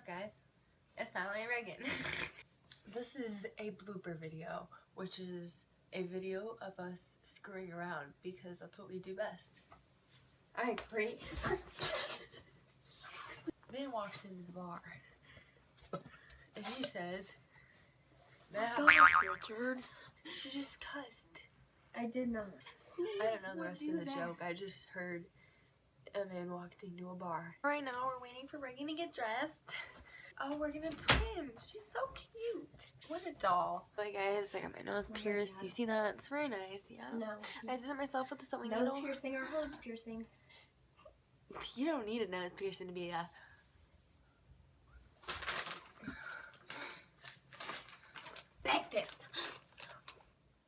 up, guys? It's Natalie and Regan. This is a blooper video, which is a video of us screwing around because that's what we do best. I agree. Man walks into the bar and he says, "Now, Richard, she just cussed." I did not. I don't know the rest of the joke. I just heard a man walked into a bar. Right now we're waiting for Regan to get dressed. Oh, we're gonna twin. She's so cute. What a doll. Bye guys, I got my nose pierced. You see that? It's very nice, yeah? No. I did it myself with the sewing Nose needle. piercing or hose piercings. You don't need a nose piercing to be a... Back fist.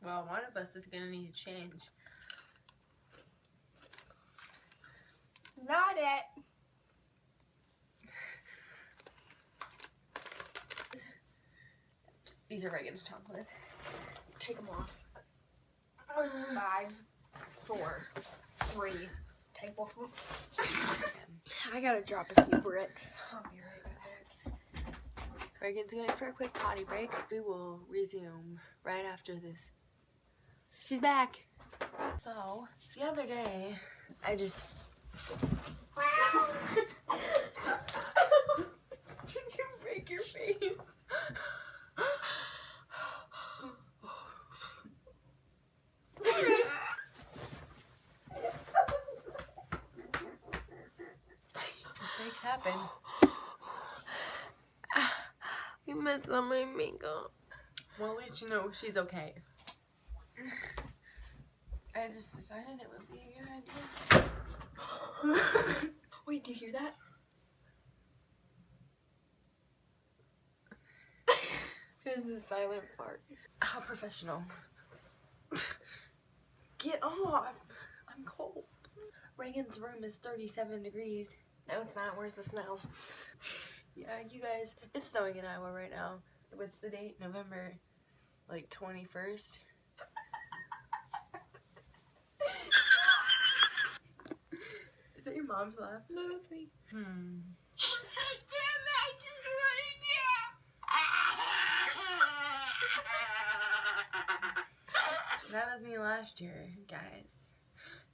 Well, one of us is gonna need to change. Not it. These are Regan's chocolates. Take them off. 5, 4, 3. Take off. I gotta drop a few bricks. I'll be right back. Regan's going for a quick potty break. We will resume right after this. She's back. So, the other day, I just... Did you break your face? Mistakes happen. You messed up my makeup. Well, at least you know she's okay. I just decided it would be a good idea. Wait, do you hear that? It was a silent fart. How professional. Get off. I'm cold. Regan's room is 37 degrees. No, it's not. Where's the snow? Yeah, you guys, it's snowing in Iowa right now. What's the date? November, like, 21st? Is that your mom's laugh? No, that's me. That was me last year, guys.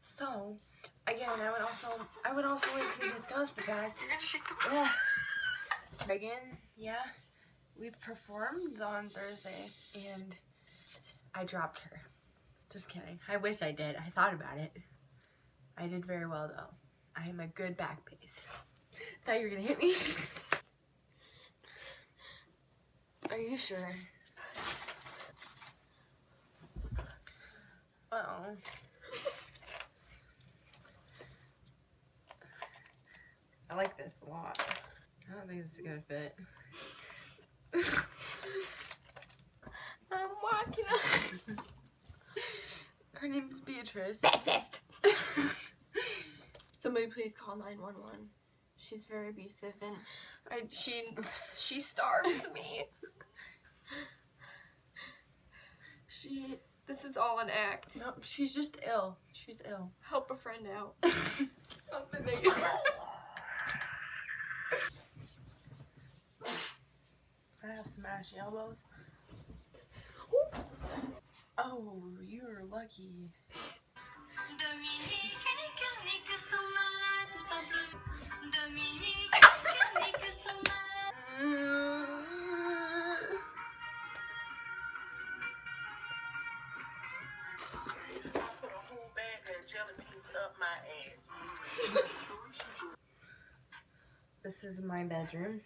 So, again, I would also like to discuss the fact. Regan, yeah, we performed on Thursday, and I dropped her. Just kidding. I wish I did. I thought about it. I did very well, though. I am a good back pace. Thought you were gonna hit me. Are you sure? Uh-oh. I like this a lot. I don't think this is gonna fit. I'm walking up. Her name's Beatrice. Breakfast. Somebody please call 911. She's very abusive and she starves me. This is all an act. No, she's just ill. She's ill. Help a friend out. Help me. I have some ashy elbows. Oh, you're lucky. This is my bedroom.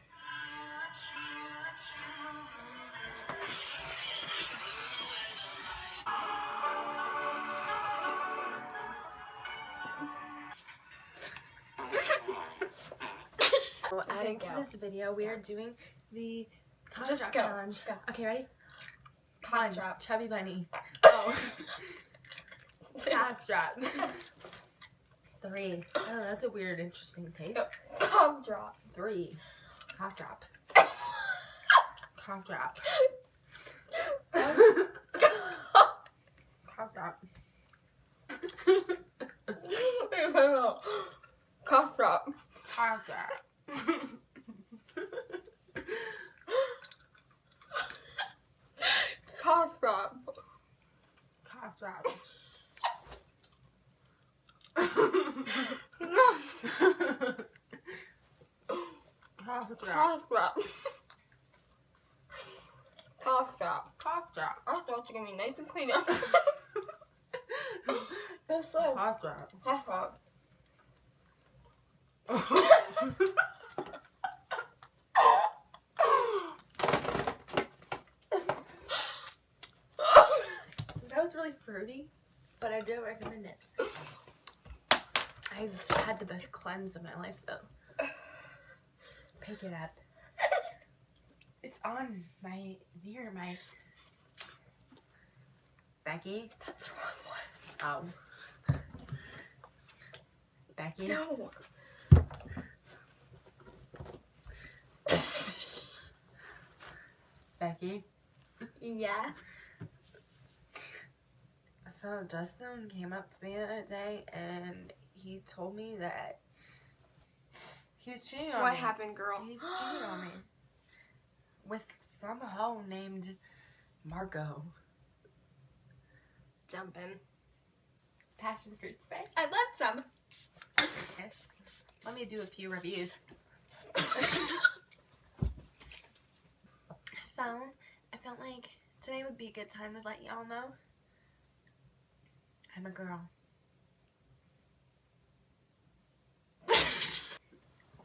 So adding to this video, we are doing the cough drop challenge. Go. Okay, ready? Cough drop. Chubby bunny. Oh. Cough drop. 3. Oh, that's a weird, interesting taste. Cough drop. 3. Cough drop. Cough drop. Cough drop. Cough drop. Cough drop. Cough drop. Cough drop. Cough drop. Our throats are gonna be nice and clean up. That's so. Cough drop. Cough drop. That was really fruity, but I do recommend it. I've had the best cleanse of my life though. Pick it up. It's on my near my Becky. That's the wrong one. Oh. Becky. No. Becky. Yeah. So Justin came up to me the other day and he told me that he was cheating on me. What happened, girl? He's cheating on me with some hoe named Margot. Dumping. Passion fruit spray. I love some. Yes. Let me do a few reviews. So, I felt like today would be a good time to let y'all know I'm a girl.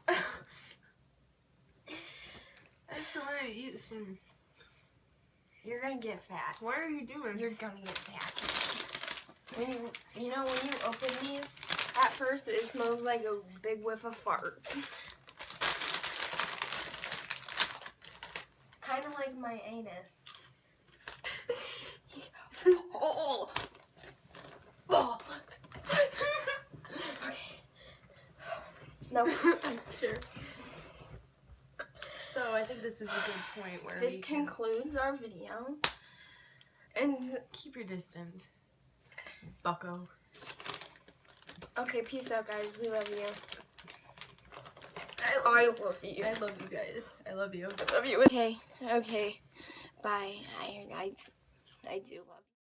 I just want to eat some. You're gonna get fat. What are you doing? You're gonna get fat. When you know when you open these, at first it smells like a big whiff of farts. Kind of like my anus. Oh. Oh. Okay. No. I'm sure. So I think this is a good point where This we can concludes our video. And keep your distance, bucko. okay, peace out, guys. We love you. I love you. I love you guys. I love you. I love you. Okay. Bye. I do love you.